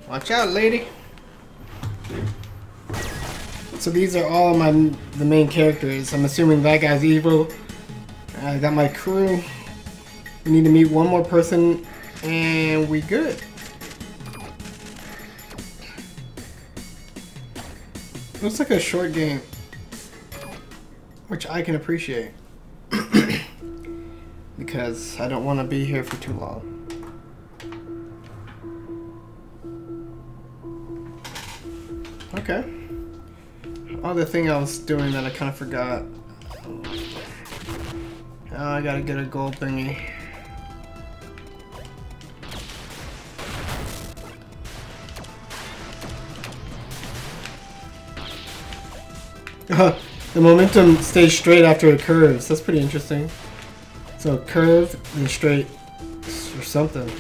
Watch out, lady. So these are all the main characters. I'm assuming that guy's evil. I got my crew. We need to meet one more person, and we good. Looks like a short game, which I can appreciate because I don't want to be here for too long. Okay. Oh, the thing I was doing that I kind of forgot. Oh, I gotta get a gold thingy. The momentum stays straight after it curves. That's pretty interesting. So curve and straight or something.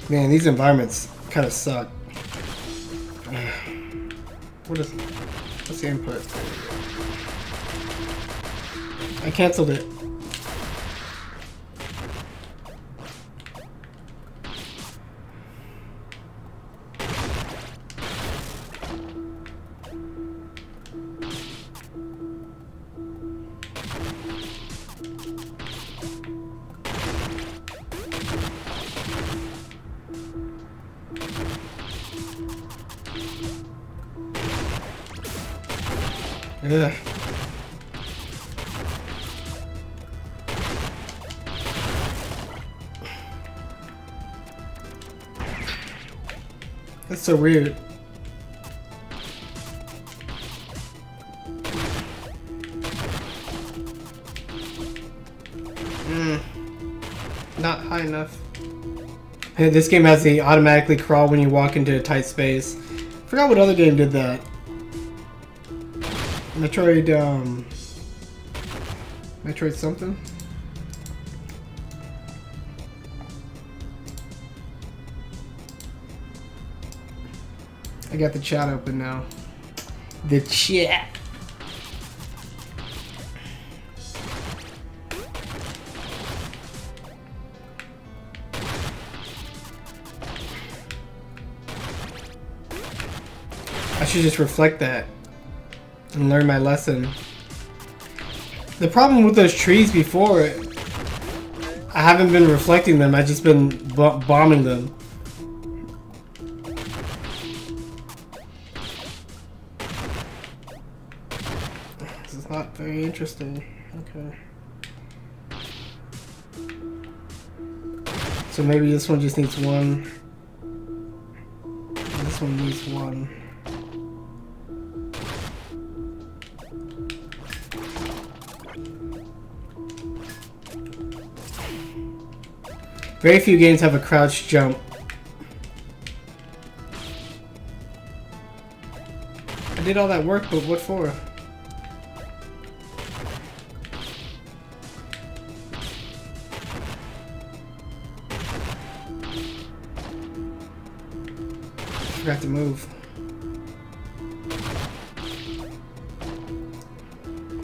Man, these environments kind of suck. What's the input? I canceled it. Ugh. That's so weird. Not high enough. Hey, this game has the automatically crawl when you walk into a tight space. Forgot what other game did that. Metroid something? I got the chat open now. The chat. I should just reflect that and learn my lesson. The problem with those trees before, I haven't been reflecting them, I've just been bombing them. This is not very interesting. Okay. So maybe this one just needs one. This one needs one. Very few games have a crouch jump. I did all that work, but what for? I forgot to move.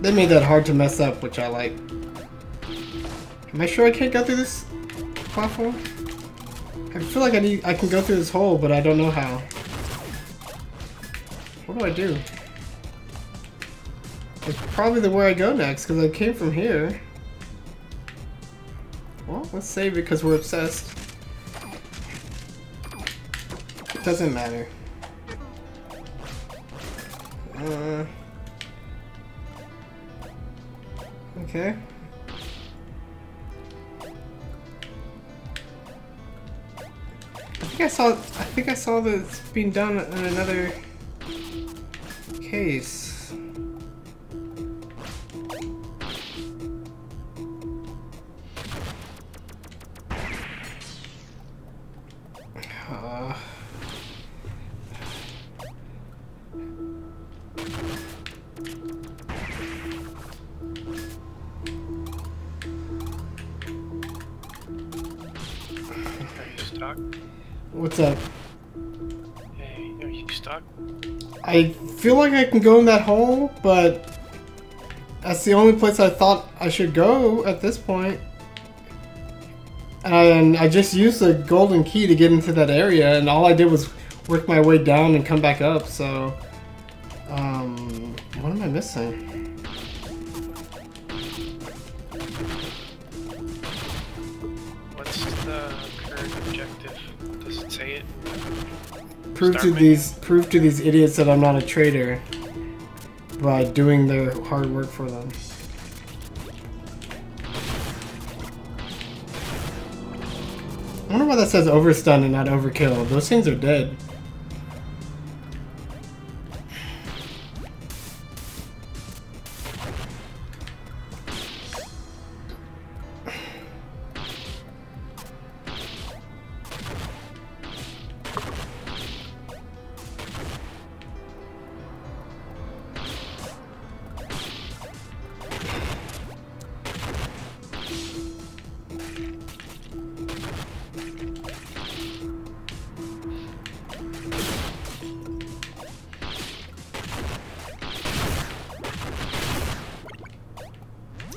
They made that hard to mess up, which I like. Am I sure I can't go through this platform? I feel like I can go through this hole, but I don't know how. What do I do? It's probably the way I go next, because I came from here. Well, let's save it because we're obsessed. It doesn't matter. Okay. think I saw this being done in another case. What's up? Hey, are you stuck? I feel like I can go in that hole, but that's the only place I thought I should go at this point. And I just used the golden key to get into that area, and all I did was work my way down and come back up, so... what am I missing? What's the current objective? Does it say it? Prove to these idiots that I'm not a traitor by doing their hard work for them. I wonder why that says overstun and not overkill. Those things are dead.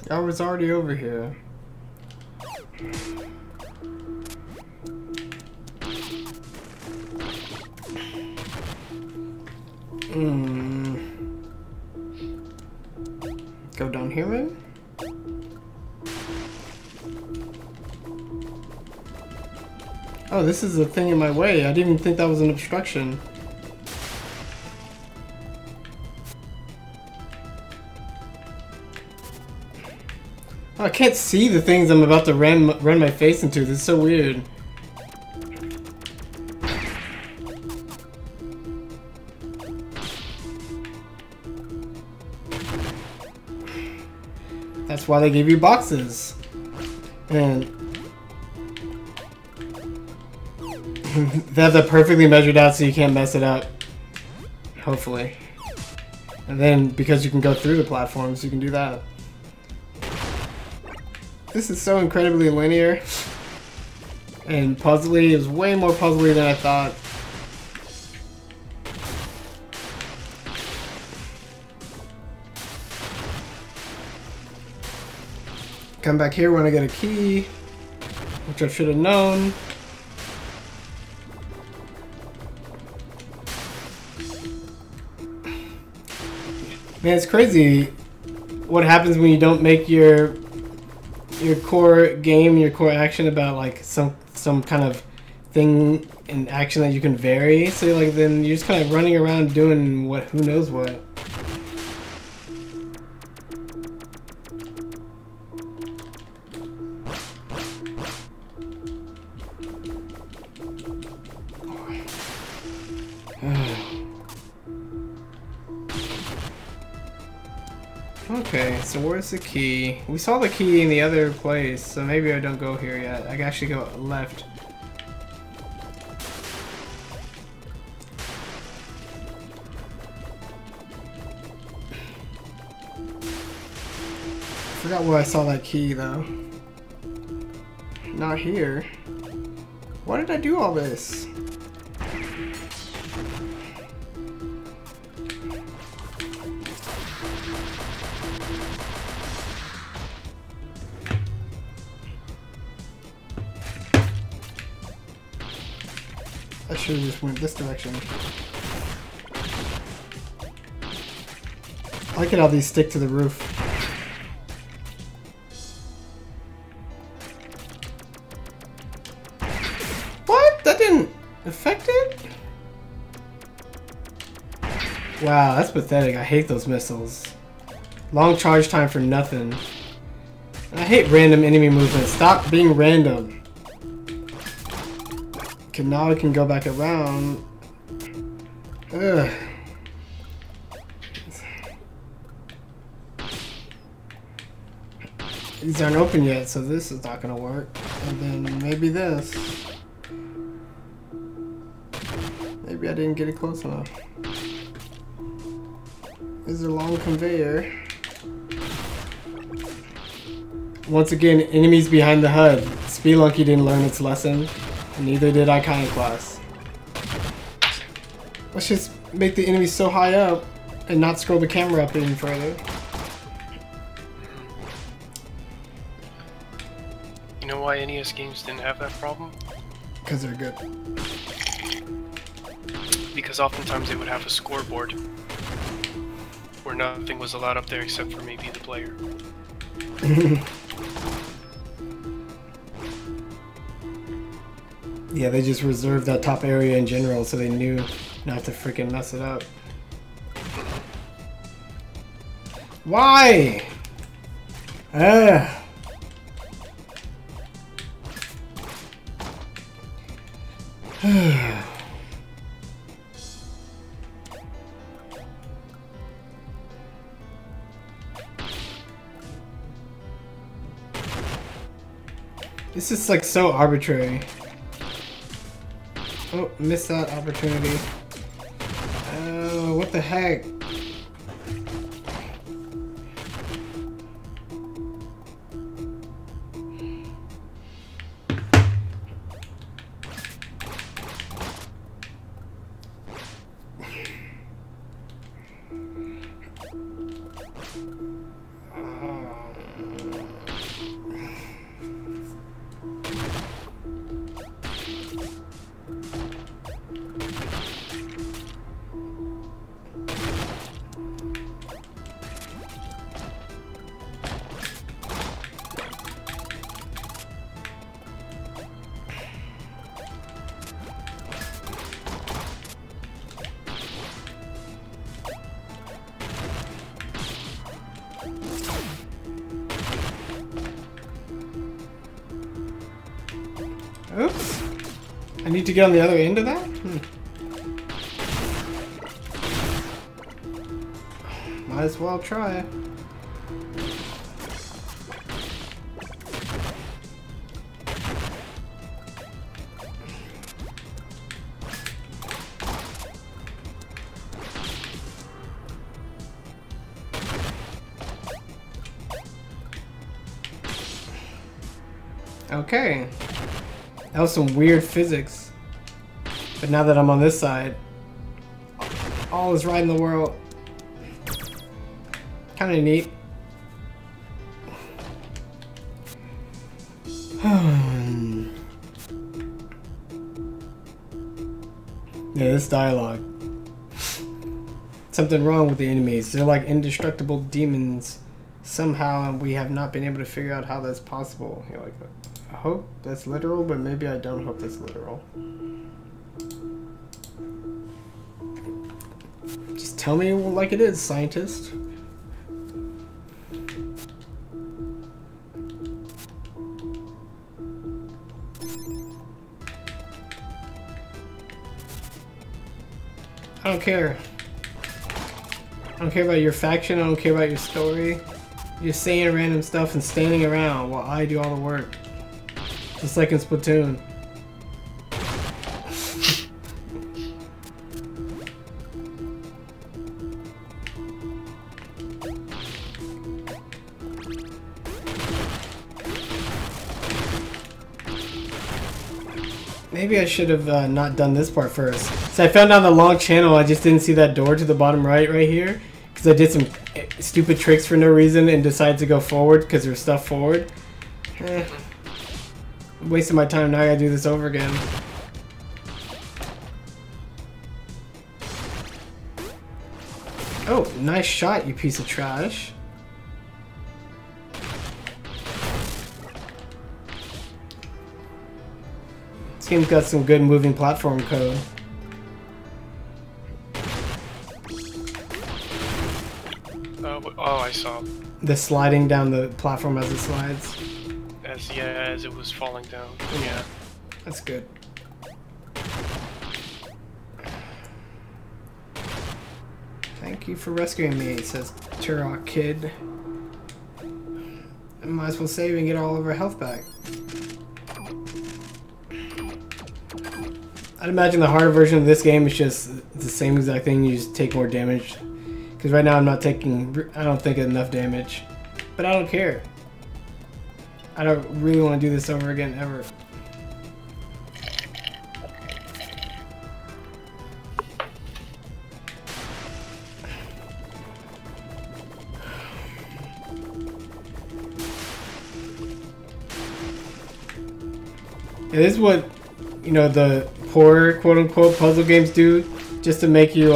I was already over here. Go down here, maybe? Oh, this is a thing in my way. I didn't even think that was an obstruction. I can't see the things I'm about to run my face into. This is so weird. That's why they give you boxes. And they have that perfectly measured out so you can't mess it up. Hopefully. And then because you can go through the platforms, you can do that. This is so incredibly linear and puzzly. It was way more puzzly than I thought. Come back here when I get a key, which I should have known. Man, it's crazy what happens when you don't make your core game, your core action about like some kind of thing in action that you can vary. So like then you're just kind of running around doing what, who knows what. Okay, so where's the key? We saw the key in the other place, so maybe I don't go here yet. I can actually go left. I forgot where I saw that key though. Not here. Why did I do all this? I should have just went this direction. I like it how these stick to the roof. What? That didn't affect it? Wow, that's pathetic. I hate those missiles. Long charge time for nothing. I hate random enemy movement. Stop being random. Okay, now I can go back around. Ugh. These aren't open yet, so this is not gonna work. And then maybe this. Maybe I didn't get it close enough. This is a long conveyor. Once again, enemies behind the HUD. Spelunky didn't learn its lesson, and neither did Iconoclasts. Let's just make the enemies so high up and not scroll the camera up any further. You know why NES games didn't have that problem? Because they're good. Because oftentimes they would have a scoreboard where nothing was allowed up there except for maybe the player. Yeah, they just reserved that top area in general so they knew not to freaking mess it up. Why? This is like so arbitrary. Oh, missed that opportunity. Oh, what the heck? Oops. I need to get on the other end of that? Might as well try. Okay. That was some weird physics. But now that I'm on this side, all is right in the world. Kind of neat. Yeah, this dialogue. Something wrong with the enemies. They're like indestructible demons somehow, and we have not been able to figure out how that's possible. You're like, I hope that's literal, but maybe I don't hope that's literal. Just tell me like it is, scientist. I don't care. I don't care about your faction, I don't care about your story. You're just saying random stuff and standing around while I do all the work. Just like in Splatoon. Maybe I should have not done this part first. So I found out the long channel, I just didn't see that door to the bottom right here. Because I did some stupid tricks for no reason and decided to go forward because there's stuff forward. I'm wasting my time, now I gotta do this over again. Oh, nice shot, you piece of trash. This game's got some good moving platform code. Oh, I saw. The sliding down the platform as it slides. As it was falling down. Yeah. That's good. Thank you for rescuing me, says Turok Kid. I might as well save and get all of our health back. I'd imagine the harder version of this game is just the same exact thing, you just take more damage. Because right now I'm not taking, I don't think, enough damage. But I don't care. I don't really want to do this over again, ever. Yeah, this is what, you know, the poor quote-unquote puzzle games do, just to make you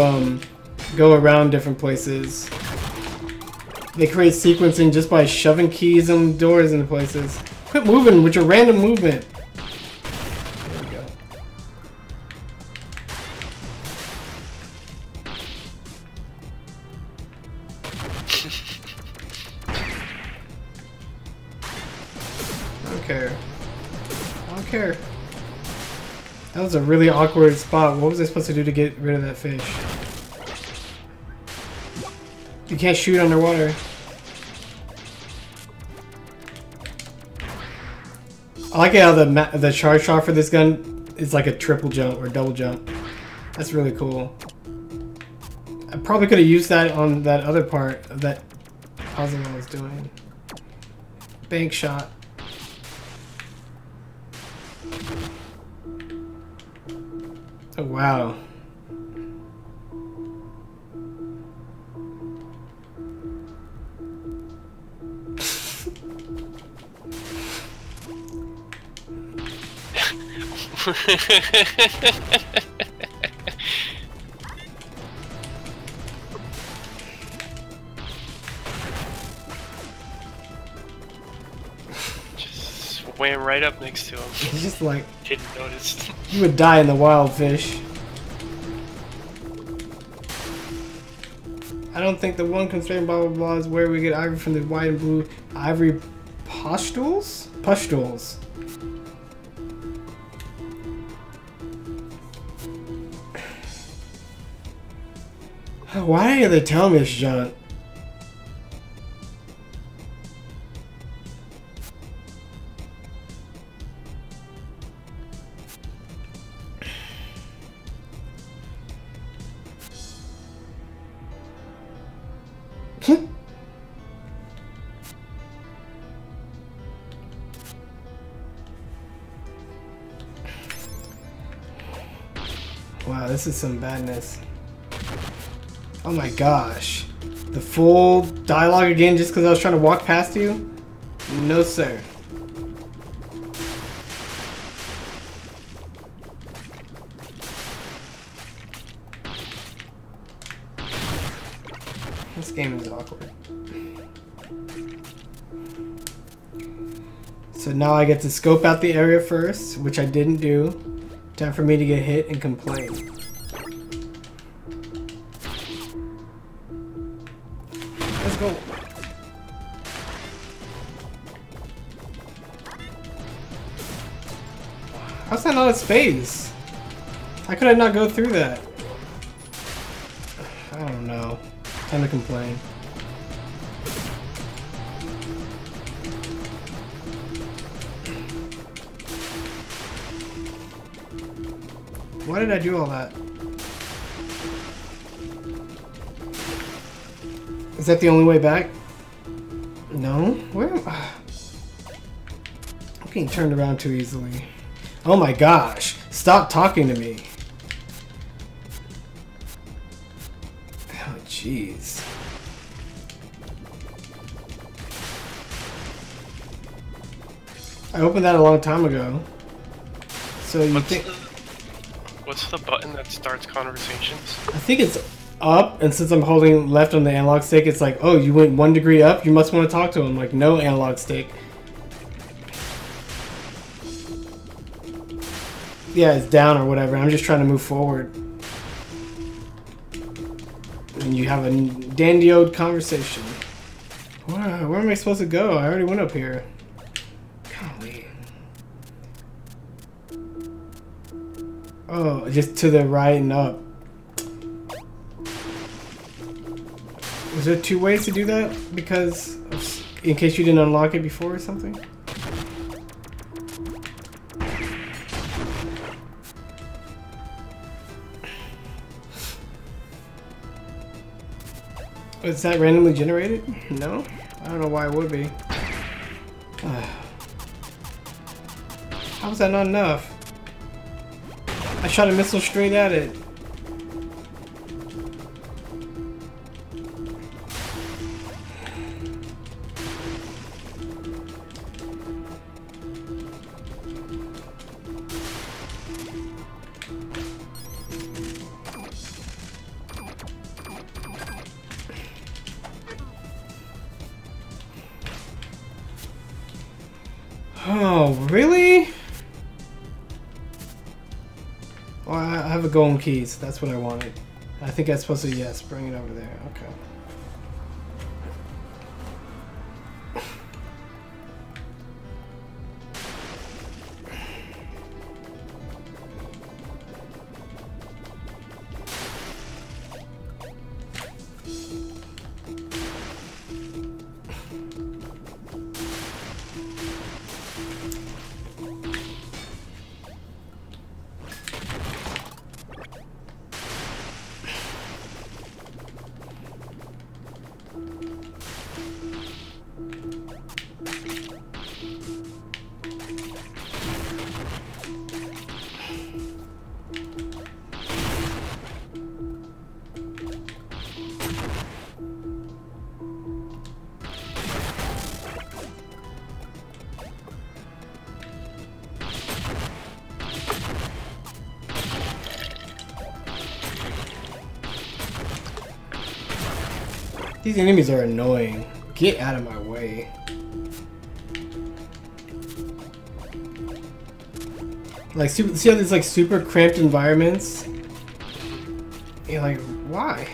go around different places. They create sequencing just by shoving keys and doors into places. Quit moving with your random movement. There we go. I don't care. I don't care. That was a really awkward spot. What was I supposed to do to get rid of that fish? You can't shoot underwater. I like how the charge shot for this gun is like a triple jump or double jump. That's really cool. I probably could have used that on that other part of that puzzle I was doing. Bank shot. Oh wow. Just swam right up next to him. He's just like, Didn't notice. you would die in the wild, fish. I don't think the one constraint blah blah blah is where we get ivory from the white and blue ivory pustules? Pustules. Why are they telling me this, John? Wow, this is some badness. Oh my gosh. The full dialogue again just because I was trying to walk past you? No, sir. This game is awkward. So now I get to scope out the area first, which I didn't do. Time for me to get hit and complain. Let's go. How's that not a space? How could I not go through that? I don't know. Time to complain. Why did I do all that? Is that the only way back? No? Where am I? I'm getting turned around too easily. Oh my gosh! Stop talking to me! Oh jeez. I opened that a long time ago. So you think... What's the button that starts conversations? I think it's up, and since I'm holding left on the analog stick, it's like, oh, you went 1 degree up, you must want to talk to him. Like, no, analog stick. Yeah, it's down or whatever. I'm just trying to move forward. And you have a dandy-old conversation. Where am I supposed to go? I already went up here. Golly. Oh, just to the right and up. Is there 2 ways to do that? Because in case you didn't unlock it before or something? Is that randomly generated? No? I don't know why it would be. How was that not enough? I shot a missile straight at it. Oh, really? Well, I have a golden keys. That's what I wanted. I think that's supposed to, yes, bring it over there. Okay. These enemies are annoying. Get out of my way. Like, see how these like super cramped environments? You're like, why?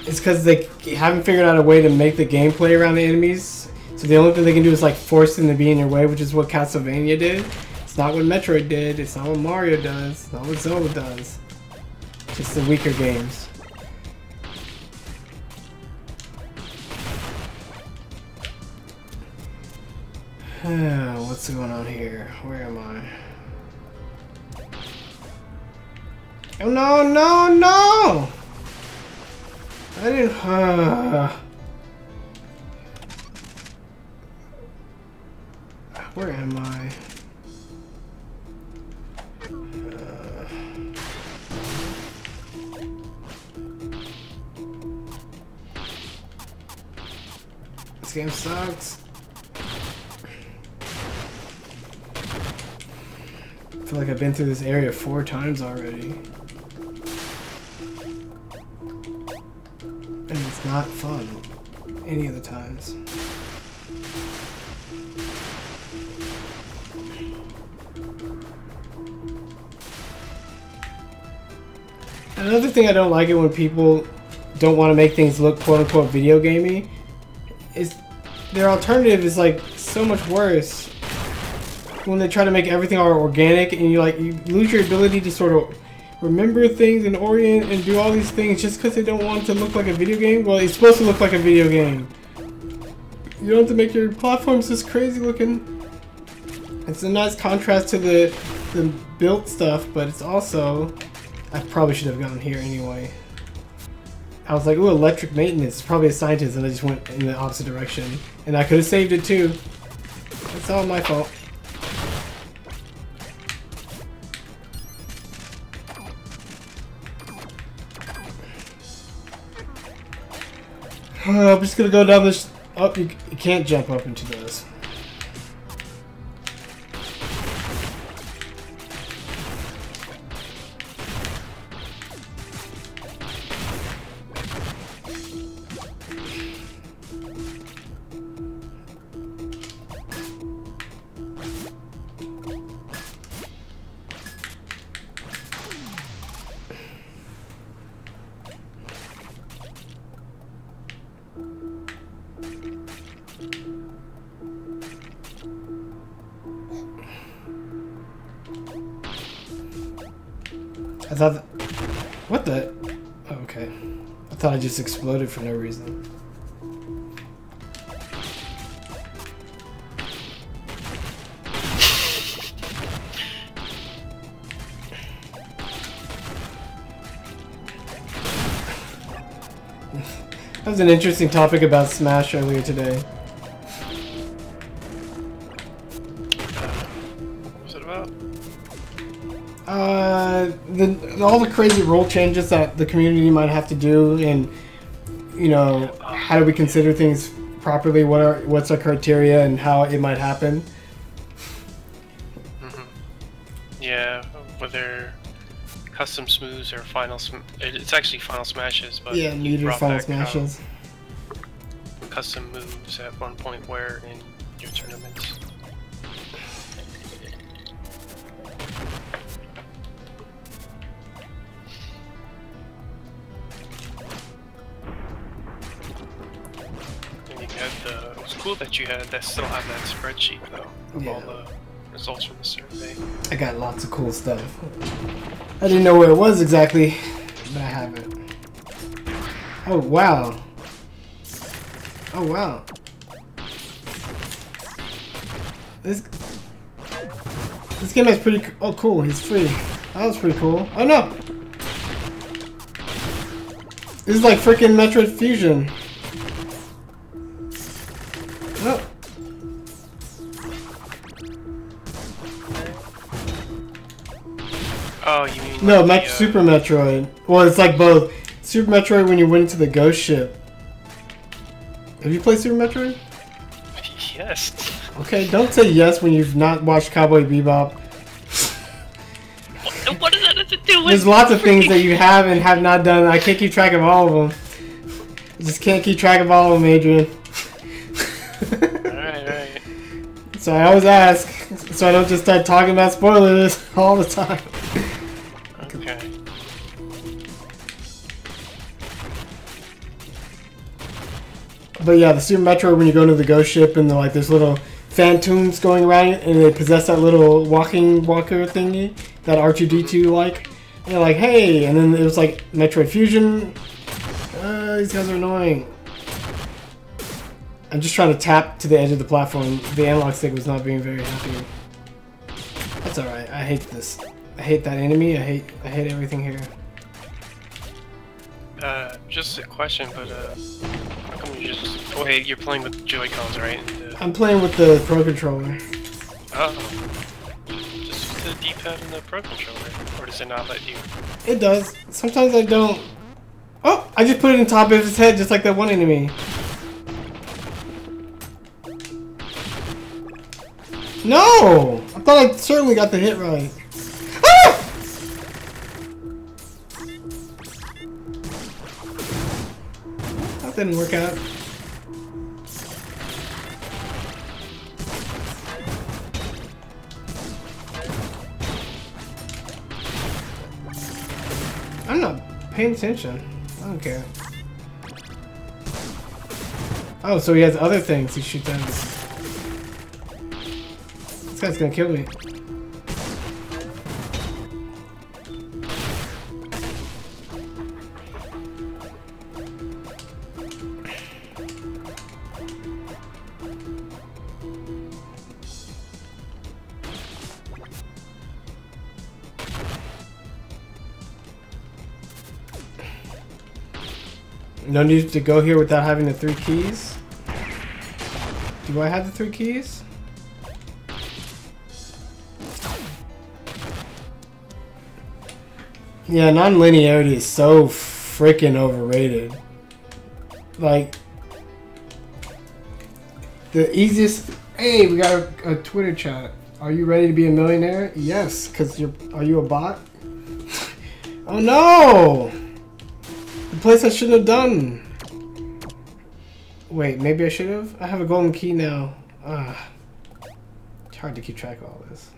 It's because they haven't figured out a way to make the gameplay around the enemies. So the only thing they can do is like force them to be in your way, which is what Castlevania did. It's not what Metroid did. It's not what Mario does. It's not what Zelda does. Just the weaker games. What's going on here? Where am I? Oh no, no, no! I didn't. Where am I? This game sucks. I feel like I've been through this area 4 times already. And it's not fun any of the times. Another thing I don't like it when people don't want to make things look quote-unquote video gamey is their alternative is like so much worse. When they try to make everything all organic and you lose your ability to sort of remember things and orient and do all these things just because they don't want it to look like a video game. Well, it's supposed to look like a video game. You don't have to make your platforms this crazy looking. It's a nice contrast to the built stuff, but it's also... I probably should have gone here anyway. I was like, ooh, electric maintenance. Probably a scientist, and I just went in the opposite direction. And I could have saved it too. It's all my fault. I'm just gonna go down this. Oh, you can't jump up into those. I thought... What the... Oh, okay. I thought I just exploded for no reason. That was an interesting topic about Smash earlier today. What was it about? All the crazy rule changes that the community might have to do, and you know, how do we consider things properly? What's our criteria, and how it might happen? Mm-hmm. Yeah, whether custom smooths or final it's actually final smashes, but yeah, meter final smashes. Custom moves at one point where in your tournaments. And you had it was cool that you had that still have that spreadsheet though of all the results from the survey. I got lots of cool stuff. I didn't know where it was exactly, but I have it. Oh wow. Oh wow. This game is pretty. Oh cool, he's free. That was pretty cool. Oh no. This is like freaking Metroid Fusion. No. Oh, you mean no, like Super Metroid. Well, it's like both. Super Metroid when you went into the ghost ship. Have you played Super Metroid? Yes. Okay, don't say yes when you've not watched Cowboy Bebop. What does that have to do with? There's lots of things that you have and have not done. I can't keep track of all of them. I just can't keep track of all of them, Adrian. Alright. So I always ask, so I don't just start talking about spoilers all the time. Okay. But yeah, the Super Metroid when you go into the ghost ship and like there's little phantoms going around it and they possess that little walker thingy that R2-D2 like. And they're like, hey, and then it was like Metroid Fusion. These guys are annoying. I'm just trying to tap to the edge of the platform. The analog stick was not being very happy. That's alright. I hate this. I hate that enemy. I hate everything here. Just a question, but how come you just? Oh, hey, you're playing with Joy-Cons, right? I'm playing with the Pro Controller. Oh. Just use the D-pad and the Pro Controller, or does it not let you? It does. Sometimes I don't. Oh, I just put it in top of his head, just like that one enemy. No! I thought I certainly got the hit right. Ah! That didn't work out. I'm not paying attention. I don't care. Oh, so he has other things he shoots at us. This guy's gonna kill me. No need to go here without having the 3 keys. Do I have the 3 keys? Yeah, non-linearity is so freaking overrated. Like, the easiest... Hey, we got a Twitter chat. Are you ready to be a millionaire? Yes, because are you a bot? Oh no! The place I shouldn't have done. Wait, maybe I should have? I have a golden key now. It's hard to keep track of all this.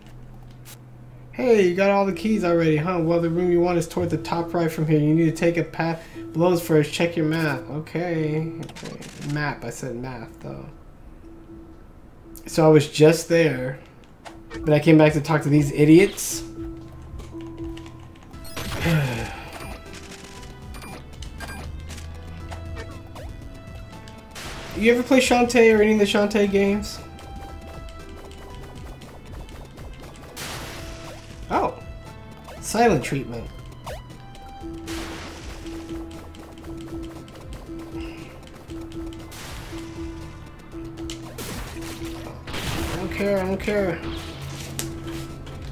Hey, you got all the keys already, huh? Well, the room you want is toward the top right from here. You need to take a path below first. Check your map. Okay. Map. I said math, though. So I was just there. But I came back to talk to these idiots. You ever play Shantae or any of the Shantae games? Oh. Silent treatment. I don't care, I don't care.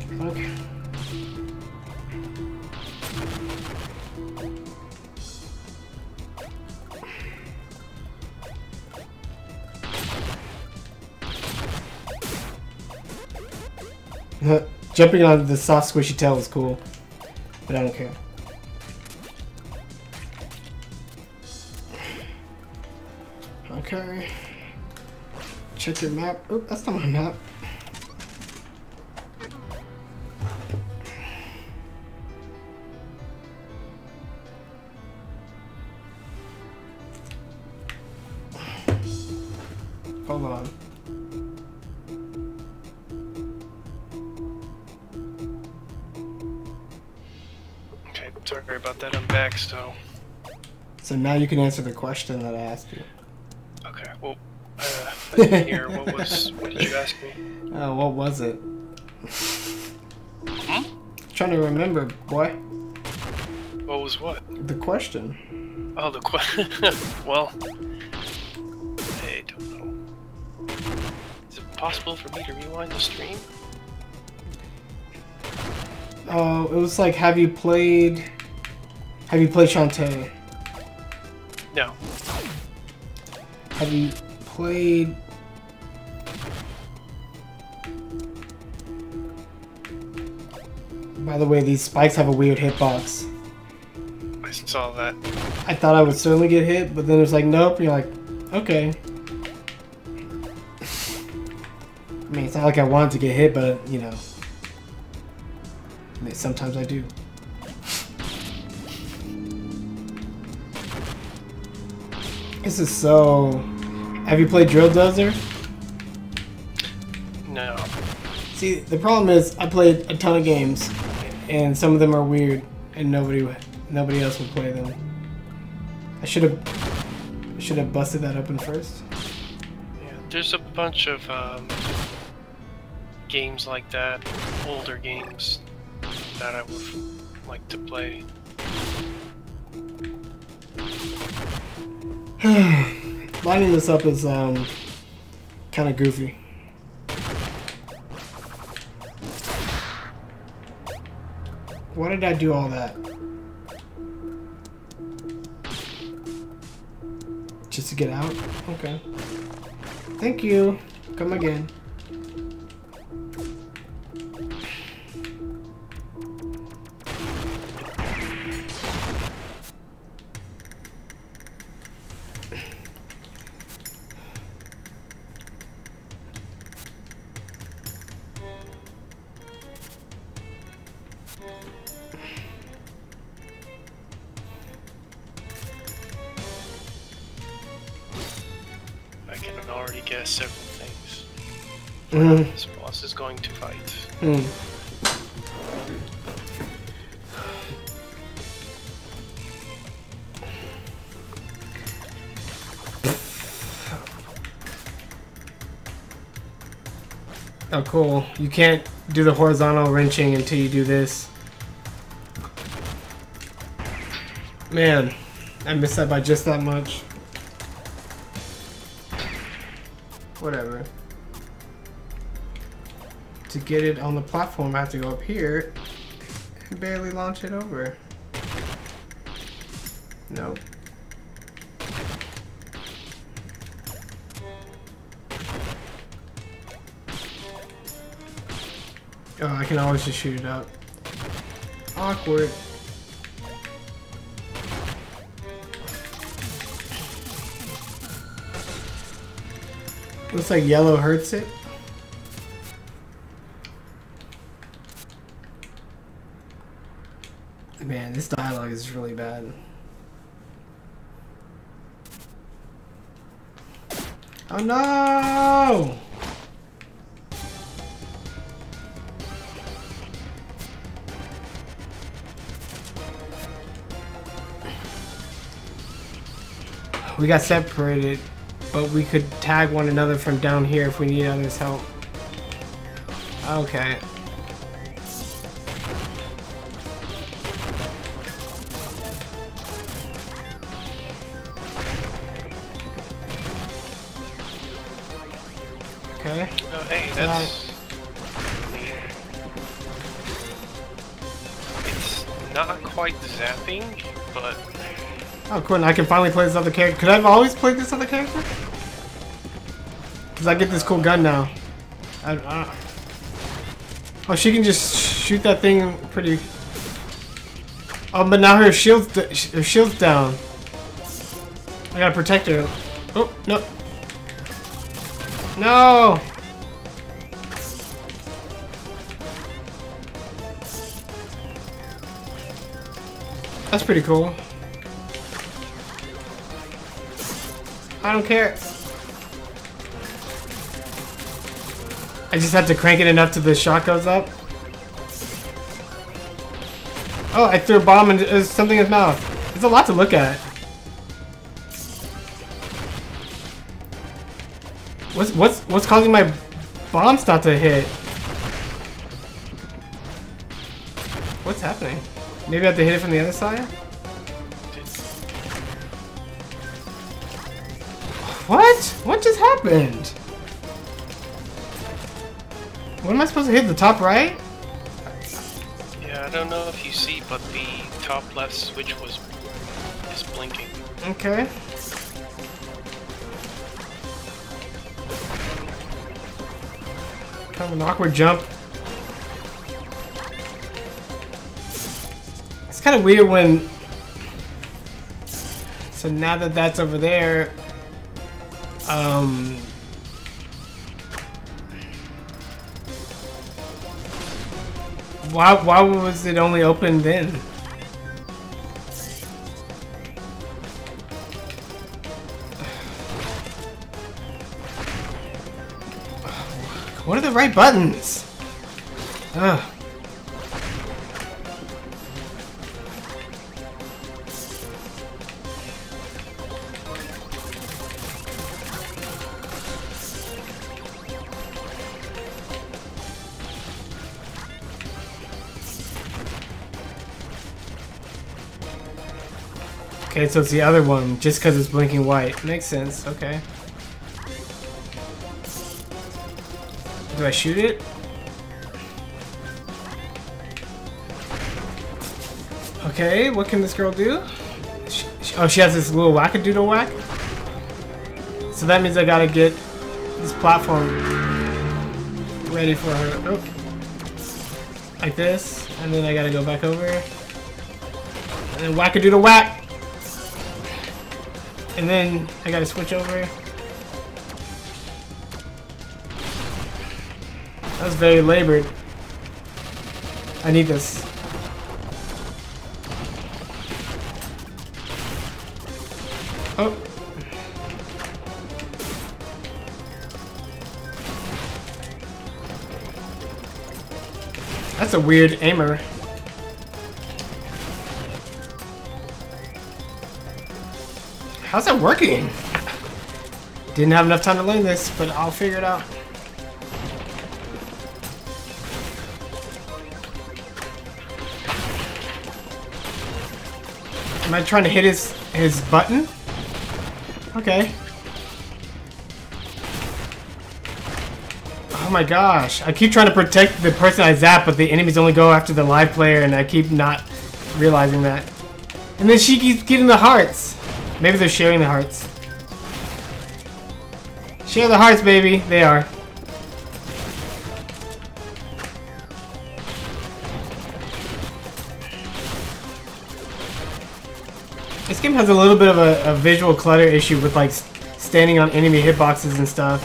I don't care. Jumping on the soft squishy tail is cool, but I don't care. Okay. Check your map. Oh, that's not my map. Hold on. Sorry about that, I'm back, so... So now you can answer the question that I asked you. Okay, well, I didn't hear. What did you ask me? Oh, what was it? Hmm? Trying to remember, boy. What was what? The question. Oh, the question. Well, I don't know. Is it possible for me to rewind the stream? Oh, it was like, have you played Shantae? No. Have you played... By the way, these spikes have a weird hitbox. I saw that. I thought I would certainly get hit, but then it was like, nope, and you're like, okay. I mean, it's not like I wanted to get hit, but, you know. I mean, sometimes I do. This is so... Have you played Drill Dozer? No. See, the problem is I played a ton of games, and some of them are weird, and nobody else will play them. I should have busted that open first. Yeah, there's a bunch of games like that, older games, that I would like to play. Lining this up is kind of goofy. Why did I do all that? Just to get out? Okay. Thank you. Come again. I can already guess several things. This boss is going to fight. Oh, cool. You can't do the horizontal wrenching until you do this. Man, I missed that by just that much. Whatever. To get it on the platform, I have to go up here and barely launch it over. Nope. Oh, I can always just shoot it out. Awkward. Looks like yellow hurts it. Man, this dialogue is really bad. Oh no! We got separated. but we could tag one another from down here if we need others' help. Okay. Okay. Oh, hey, that's... It's not quite zapping, but... Oh, cool. And I can finally play this other character. Could I have always played this other character? Because I get this cool gun now. Oh, she can just shoot that thing pretty... Oh, but now her shield's down. I gotta protect her. Oh, no. No! That's pretty cool. I don't care. I just have to crank it enough till the shot goes up. Oh, I threw a bomb into something in his mouth. There's a lot to look at. What's causing my bombs not to hit? What's happening? Maybe I have to hit it from the other side? What? What just happened? What am I supposed to hit? The top right? Yeah, I don't know if you see, but the top left switch is blinking. Okay. Kind of an awkward jump. It's kind of weird when... So now that that's over there... Why was it only open then? What are the right buttons? Ugh. Okay, so it's the other one, just because it's blinking white. Makes sense, okay. Do I shoot it? Okay, what can this girl do? Oh, she has this little wackadoodle whack? So that means I gotta get this platform ready for her. Oh. Like this, and then I gotta go back over. And then wackadoodle whack! And then I gotta switch over. That was very labored. I need this. Oh. That's a weird aimer. How's that working? Didn't have enough time to learn this, but I'll figure it out. Am I trying to hit his button? Okay. Oh my gosh. I keep trying to protect the person I zap, but the enemies only go after the live player, and I keep not realizing that. And then she keeps getting the hearts. Maybe they're sharing the hearts. Share the hearts, baby. They are. This game has a little bit of a visual clutter issue with like standing on enemy hitboxes and stuff.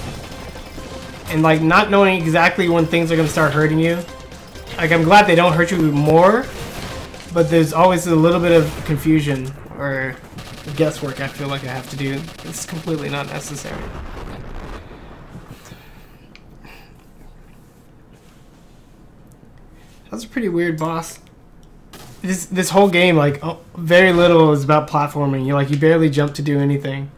And like not knowing exactly when things are going to start hurting you. Like I'm glad they don't hurt you more. But there's always a little bit of confusion or guesswork I feel like I have to do. It's completely not necessary. That's a pretty weird boss. This whole game, like, very little is about platforming. You barely jump to do anything.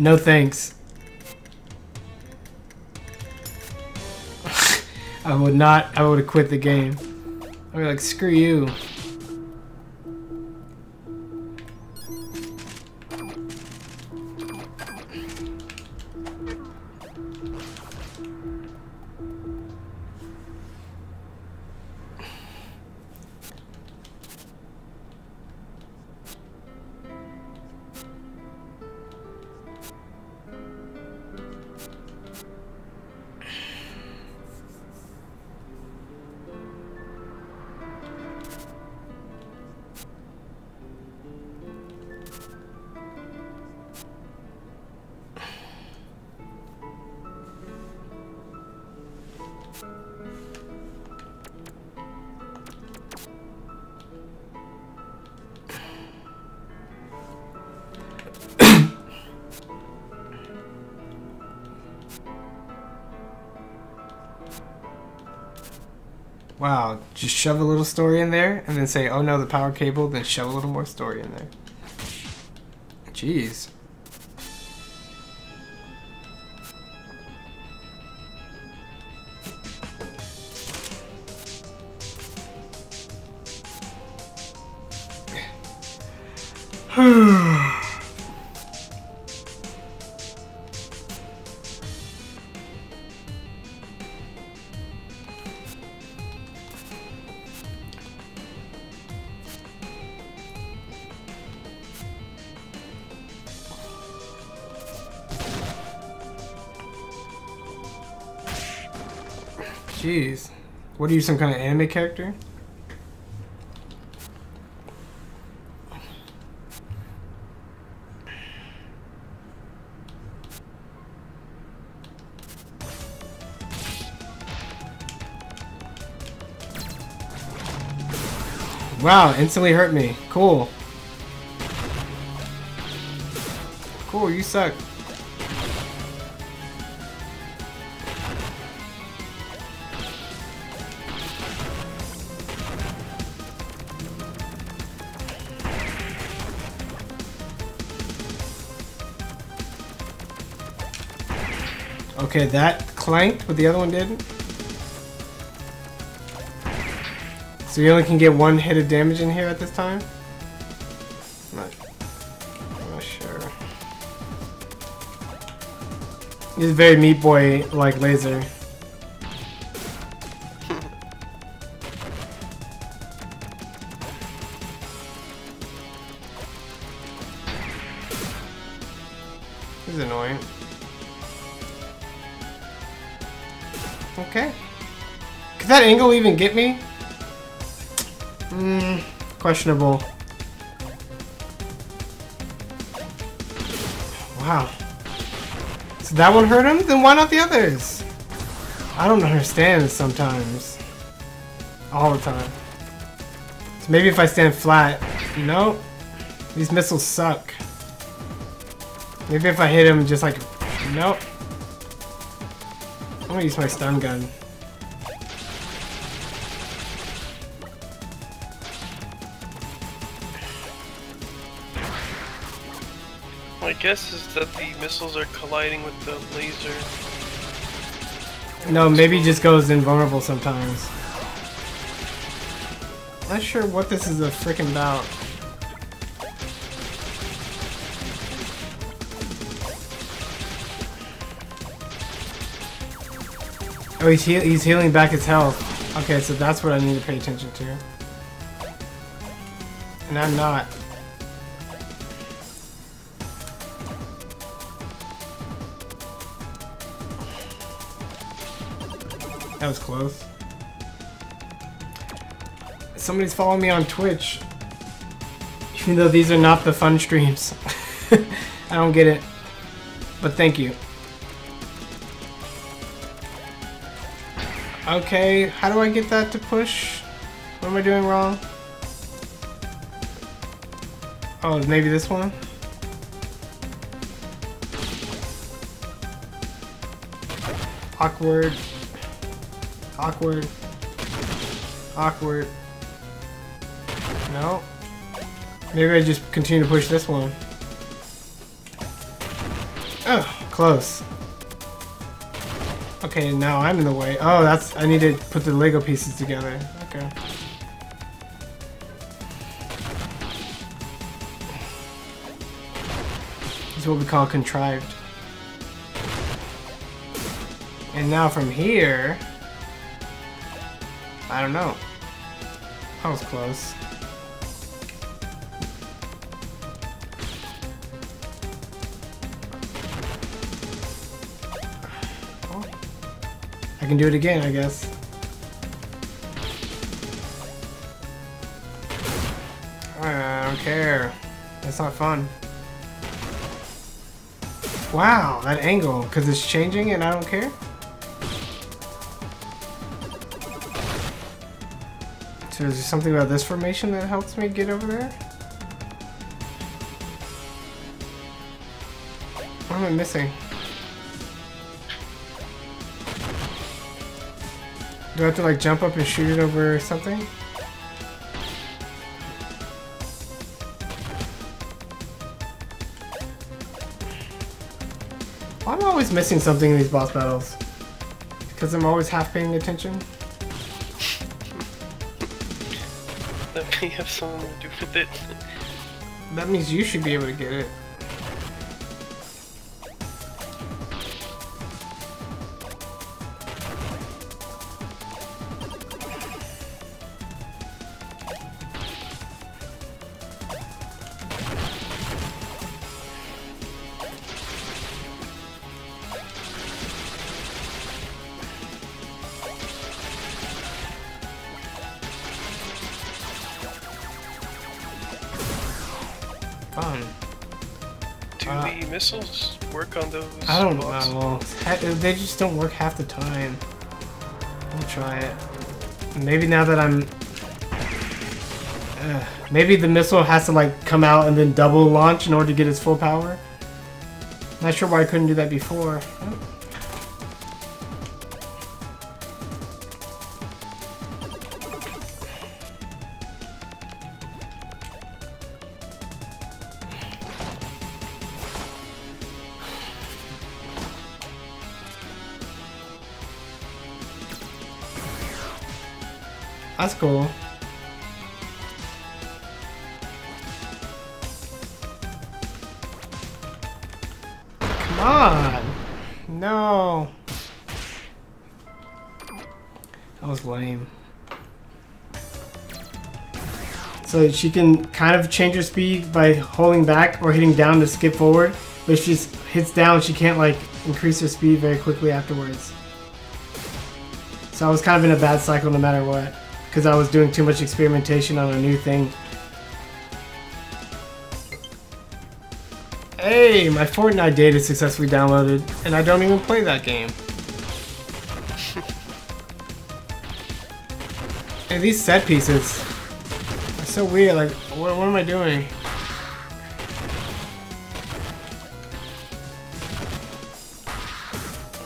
No thanks. I would have quit the game. I'd be like, screw you. Wow, just shove a little story in there and then say, oh no, the power cable, then shove a little more story in there. Jeez. Jeez. What are you, some kind of anime character? Wow, instantly hurt me. Cool. Cool, you suck. Okay, that clanked, but the other one didn't. So you only can get one hit of damage in here at this time? I'm not sure. He's very Meat Boy like laser. This is annoying. Okay. Could that angle even get me? Questionable. Wow. So that one hurt him? Then why not the others? I don't understand sometimes. All the time. So maybe if I stand flat. No. These missiles suck. Maybe if I hit him just like... Nope. I'm gonna use my stun gun. My guess is that the missiles are colliding with the laser. No, maybe he just goes invulnerable sometimes. Not sure what this is a freaking about. Oh, he's healing back his health. Okay, so that's what I need to pay attention to. And I'm not. That was close. Somebody's following me on Twitch. Even though these are not the fun streams. I don't get it. But thank you. Okay, how do I get that to push? What am I doing wrong? Oh, maybe this one? Awkward. Awkward. Awkward. No. Maybe I just continue to push this one. Oh, close. Okay, now I'm in the way. Oh, that's... I need to put the Lego pieces together. Okay. This is what we call contrived. And now from here... I don't know. That was close. Oh. I can do it again, I guess. I don't care. That's not fun. Wow, that angle, because it's changing and I don't care? So is there something about this formation that helps me get over there? What am I missing? Do I have to like jump up and shoot it over something? Why am I always missing something in these boss battles? Because I'm always half paying attention? That may have something to do with it. That means you should be able to get it. Fun. Do the missiles work on those? I don't blocks? know. They just don't work half the time. I'll try it. Maybe now that I'm... maybe the missile has to like come out and then double launch in order to get its full power. Not sure why I couldn't do that before. That's cool. Come on! No! That was lame. So she can kind of change her speed by holding back or hitting down to skip forward, but if she just hits down, she can't like increase her speed very quickly afterwards. So I was kind of in a bad cycle no matter what, because I was doing too much experimentation on a new thing. Hey, my Fortnite data is successfully downloaded, and I don't even play that game. Hey, these set pieces are so weird, like, what am I doing?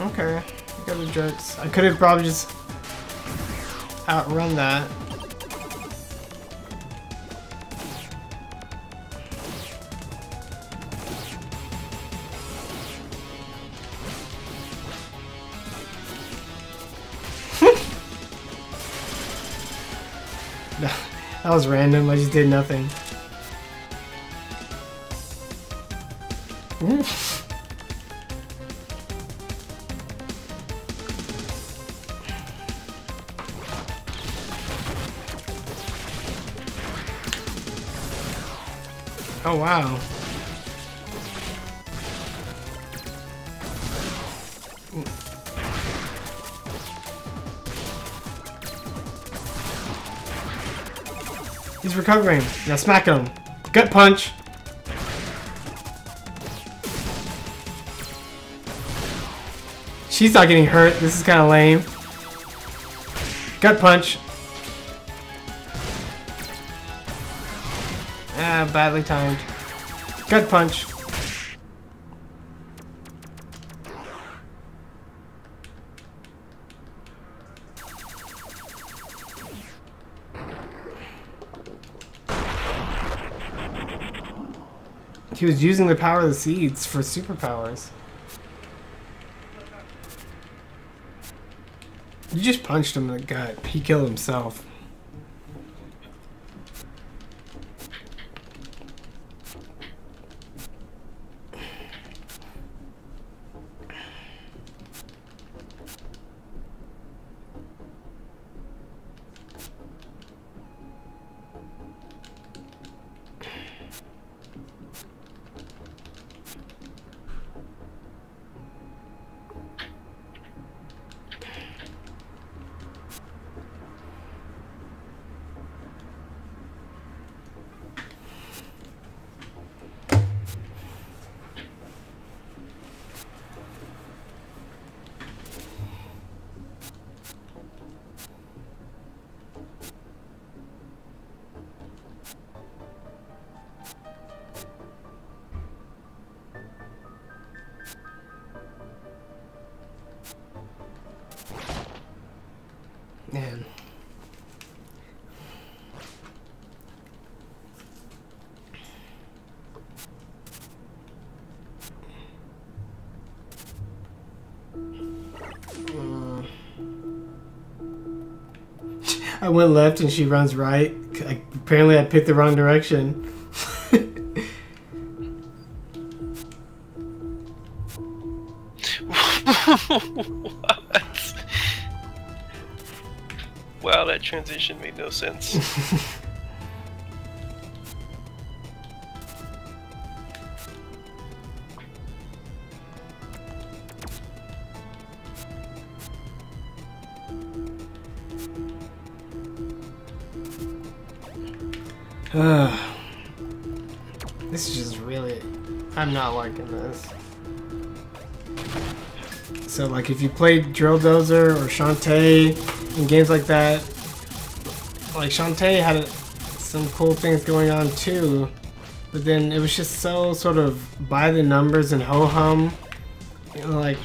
Okay, you got the jerks. I could have probably just outrun that. That was random, I just did nothing. Oh wow. He's recovering. Now smack him. Gut punch. She's not getting hurt. This is kind of lame. Gut punch. Ah, badly timed. Gut punch. He was using the power of the seeds for superpowers. You just punched him in the gut. He killed himself. Man. I went left and she runs right. Apparently I picked the wrong direction. What? Wow, that transition made no sense. This is just really... I'm not liking this. So, like, if you played Drill Dozer or Shantae and games like that, like, Shantae had some cool things going on too, but then it was just so sort of by the numbers and ho-hum. You know, like,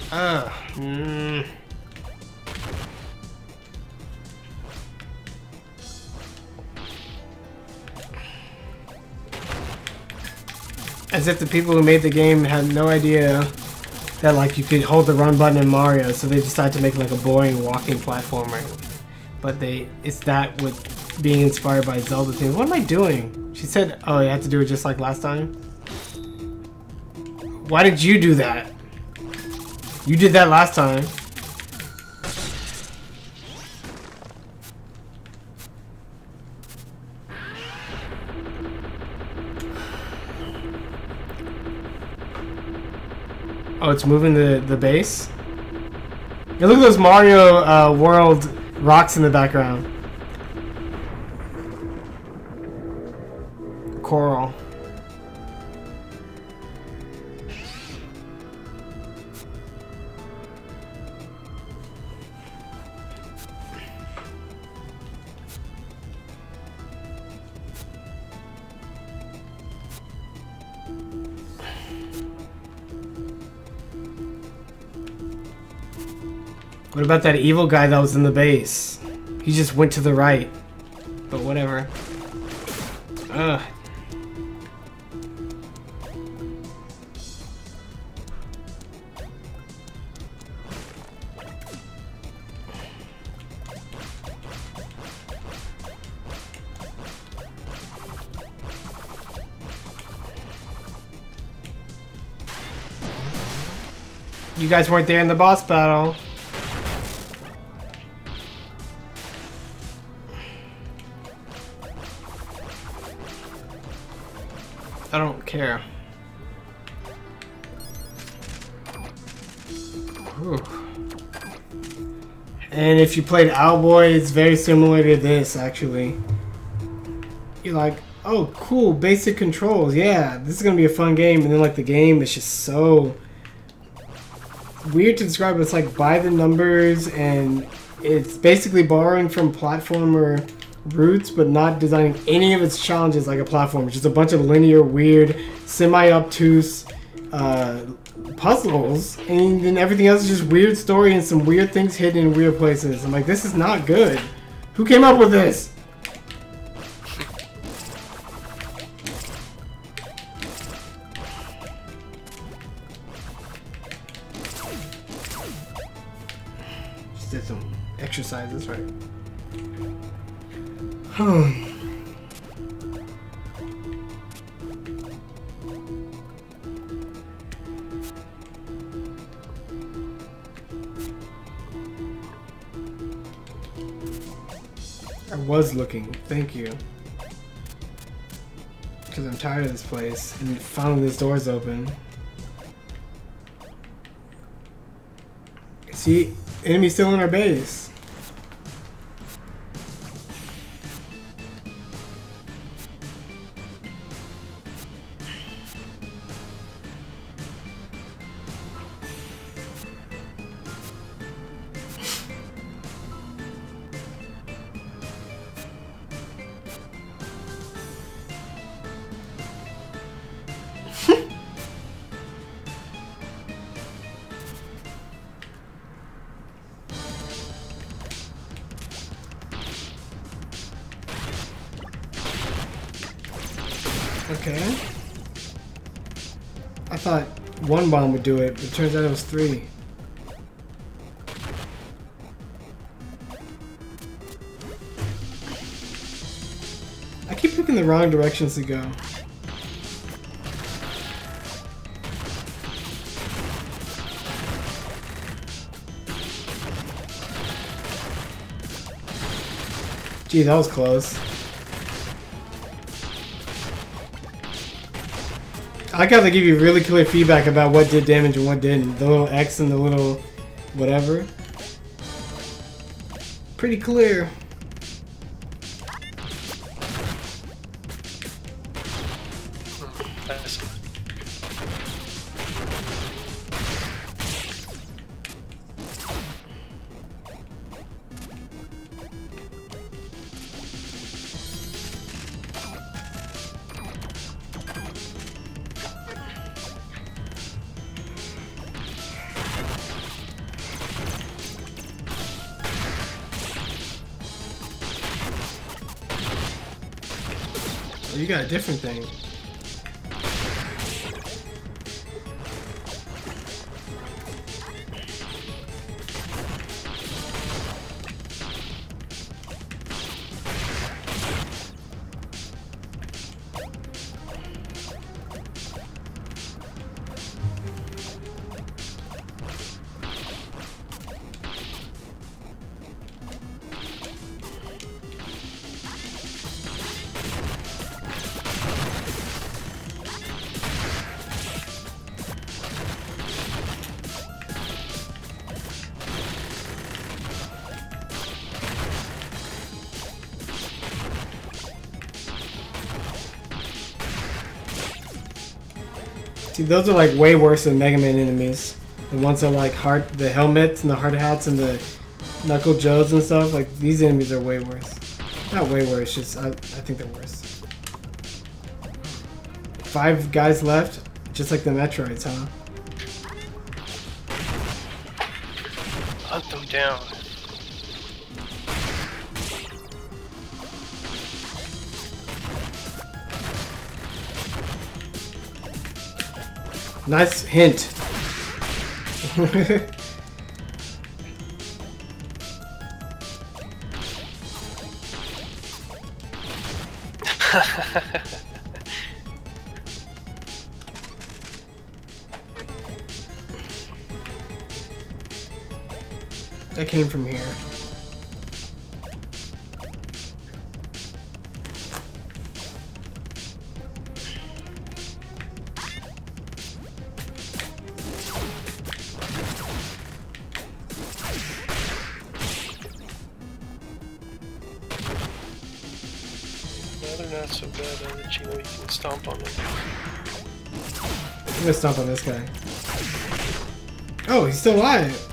As if the people who made the game had no idea that, like, you could hold the run button in Mario, so they decided to make like a boring walking platformer. But it's that with being inspired by Zelda things. What am I doing? She said, oh, you have to do it just like last time? Why did you do that? You did that last time. Oh, it's moving the base? Yeah, look at those Mario World rocks in the background. Coral. What about that evil guy that was in the base? He just went to the right. But whatever. Ugh. You guys weren't there in the boss battle. I don't care. Whew. And if you played Owlboy, it's very similar to this, actually. You're like, oh, cool, basic controls. Yeah, this is gonna be a fun game. And then, like, the game is just so weird to describe. It's like by the numbers, and it's basically borrowing from platformer roots, but not designing any of its challenges like a platform. It's just a bunch of linear, weird, semi-obtuse puzzles, and then everything else is just weird story and some weird things hidden in weird places. I'm like, this is not good. Who came up with this? Just did some exercise, that's right. I was looking, thank you. Because I'm tired of this place, and finally this door's open. See, enemy's still in our base. Okay. I thought one bomb would do it, but it turns out it was 3. I keep picking the wrong directions to go. Gee, that was close. I like how they give you really clear feedback about what did damage and what didn't. The little X and the little whatever. Pretty clear. You got a different thing. See, those are like way worse than Mega Man enemies. The ones that are like the helmets and the hard hats and the knuckle joes and stuff. Like these enemies are way worse. Not way worse, just I think they're worse. 5 guys left, just like the Metroids, huh? Hunt them down. Nice hint. That came from here. They're not so bad that you know you can stomp on them. I'm gonna stomp on this guy. Oh, he's still alive.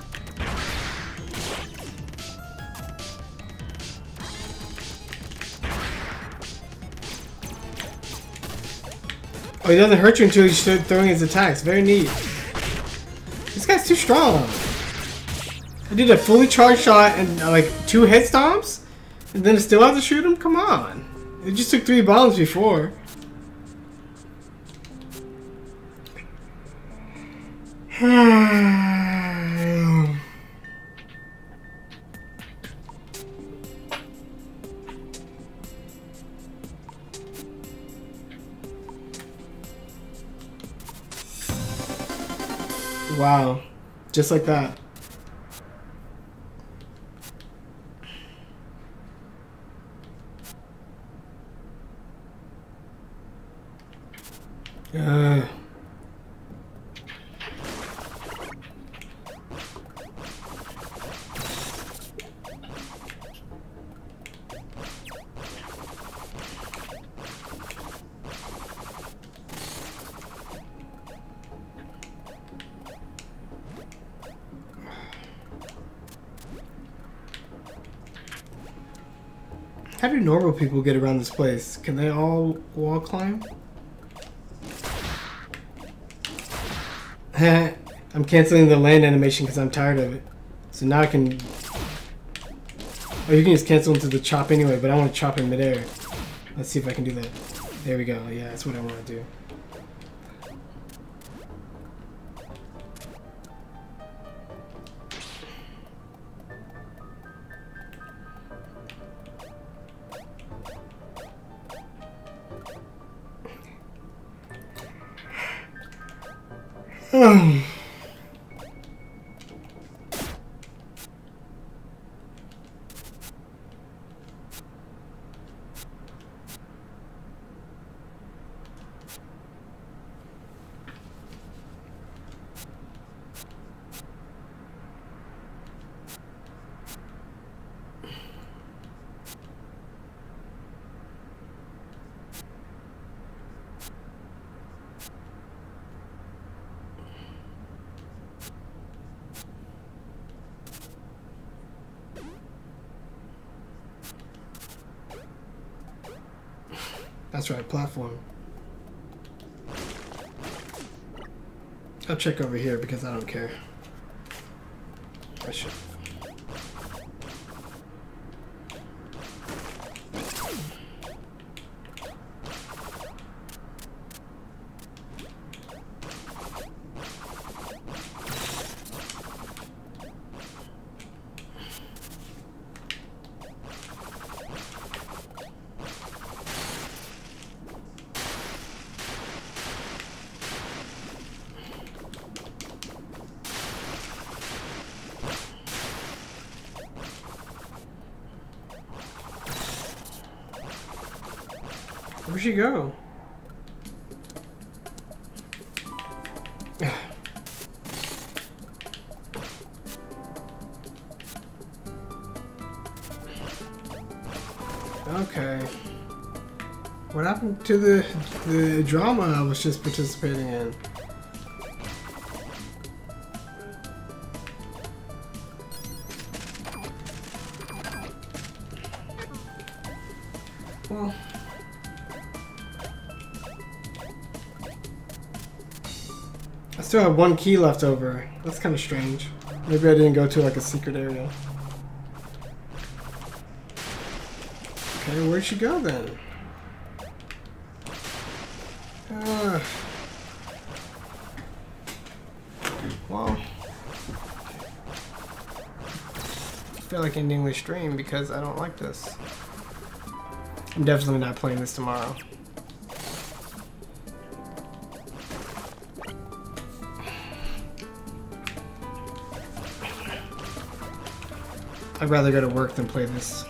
Oh, he doesn't hurt you until you start throwing his attacks. Very neat. This guy's too strong. I did a fully charged shot and like 2 hit stomps, and then still have to shoot him? Come on. It just took 3 bombs before. Wow. Just like that. How do normal people get around this place? Can they all wall climb? I'm canceling the land animation because I'm tired of it. So now I can... Oh, you can just cancel into the chop anyway, but I want to chop in midair. Let's see if I can do that. There we go. Yeah, that's what I want to do. That's right, platform. I'll check over here because I don't care. I should. Where'd she go? Okay. What happened to the drama I was just participating in? Well, I still have one key left over. That's kind of strange. Maybe I didn't go to like a secret area. Okay, where'd she go then? Well, I feel like ending the stream because I don't like this. I'm definitely not playing this tomorrow. I'd rather go to work than play this.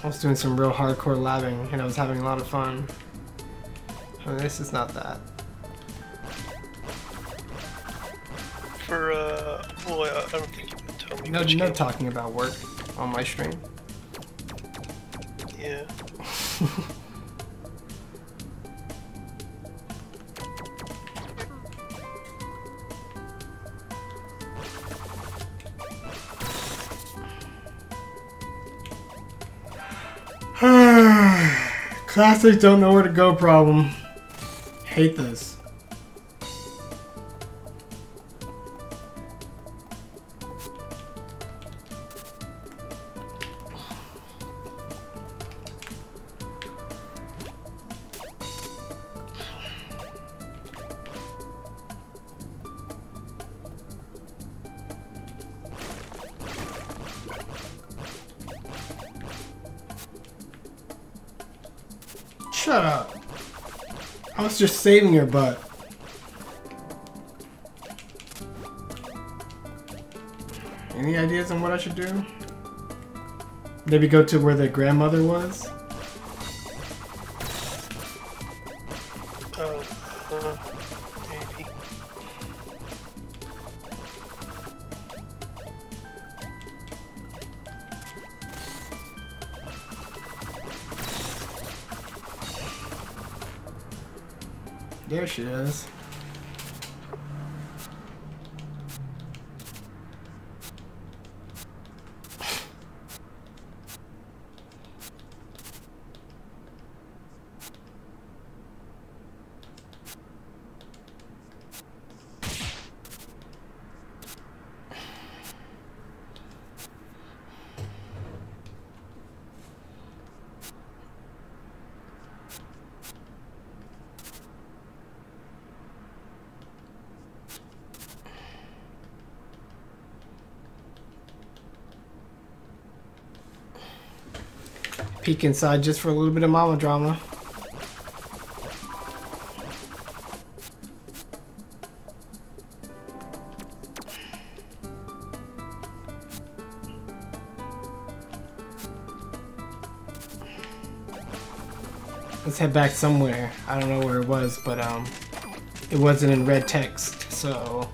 I was doing some real hardcore labbing and I was having a lot of fun. I mean, this is not that. Well, I don't think you can tell me. No talking about work on my stream. Yeah. Classic don't know where to go problem. Hate this. Shut up. I was just saving your butt. Any ideas on what I should do? Maybe go to where the grandmother was? Maybe. There she is. Peek inside just for a little bit of mama drama. Let's head back somewhere. I don't know where it was, but it wasn't in red text, so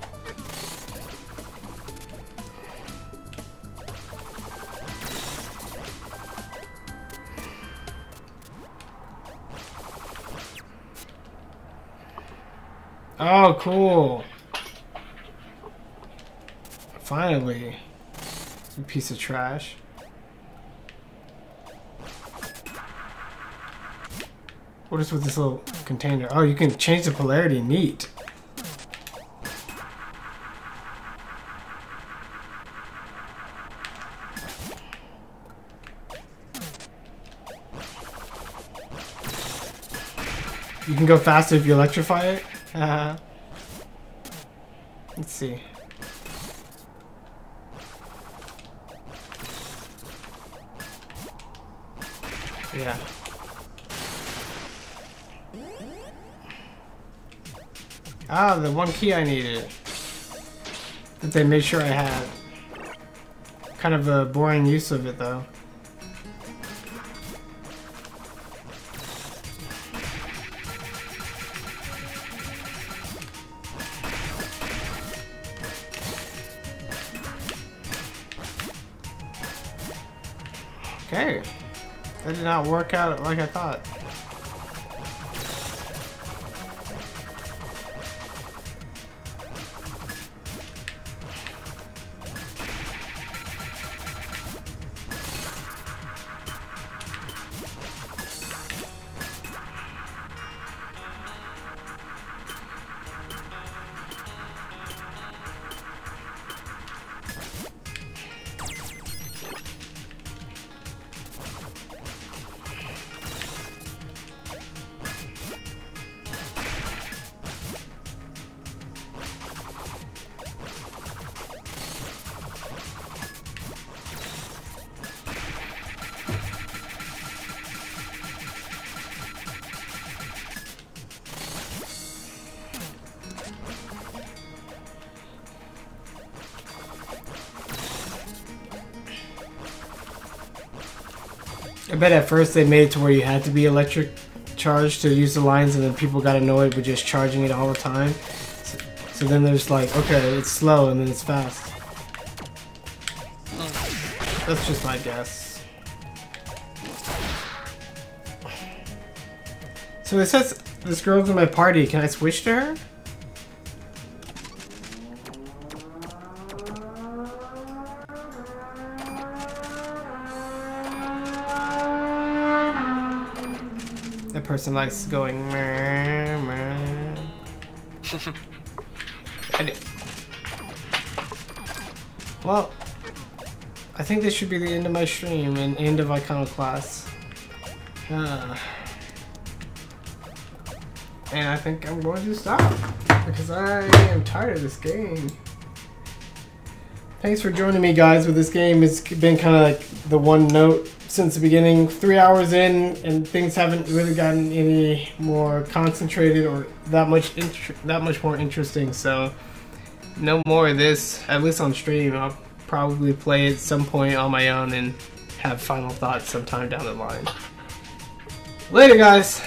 oh, cool. Finally. A piece of trash. What is with this little container? Oh, you can change the polarity. Neat. You can go faster if you electrify it. Let's see. Yeah. Ah, the one key I needed. That they made sure I had. Kind of a boring use of it, though. Okay. That did not work out like I thought. I bet at first they made it to where you had to be electric charged to use the lines, and then people got annoyed with just charging it all the time. So then there's like, okay, it's slow and then it's fast. That's just my guess. So it says this girl's in my party. Can I switch to her? That person likes going meh, meh. Well, I think this should be the end of my stream and end of Iconoclasts. And I think I'm going to stop because I am tired of this game. Thanks for joining me, guys, with this game. It's been kind of like the one note since the beginning. 3 hours in, and things haven't really gotten any more concentrated or that much more interesting. So no more of this, at least on stream. I'll probably play at some point on my own and have final thoughts sometime down the line. Later, guys.